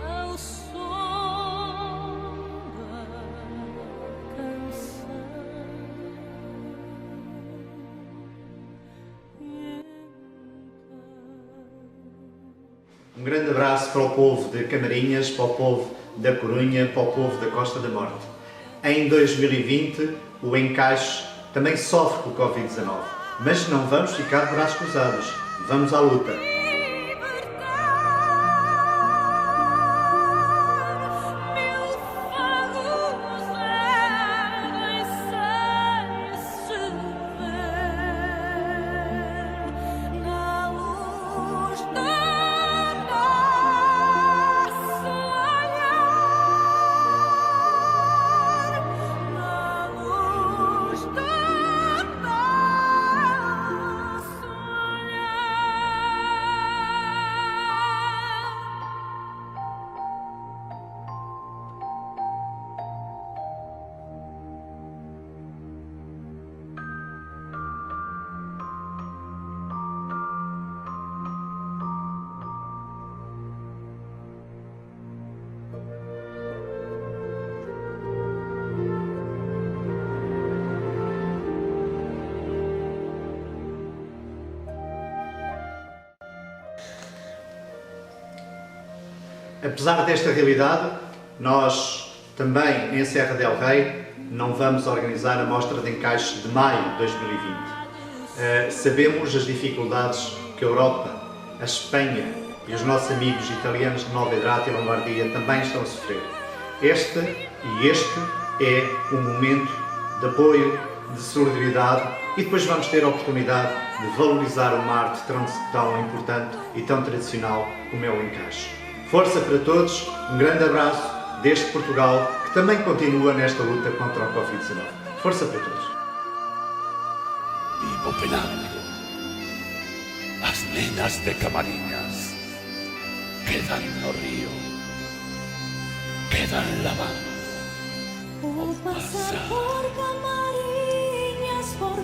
ao som da canção. Um grande abraço para o povo de Camarinhas, para o povo da Corunha, para o povo da Costa da Morte. Em 2020, o Encaixe também sofre com o Covid-19, mas não vamos ficar de braços cruzados. Vamos à luta. Apesar desta realidade, nós também em Serra del Rei não vamos organizar a Mostra de Encaixe de maio de 2020. Sabemos as dificuldades que a Europa, a Espanha e os nossos amigos italianos de Nova Hidrata e Lombardia também estão a sofrer. Este é um momento de apoio, de solidariedade, e depois vamos ter a oportunidade de valorizar uma arte tão importante e tão tradicional como é o Encaixe. Força para todos, um grande abraço desde Portugal, que também continua nesta luta contra o Covid-19. Força para todos. Vivo penando. As nenas de Camariñas quedan no río, quedan lavando. Por pasar por Camariñas, por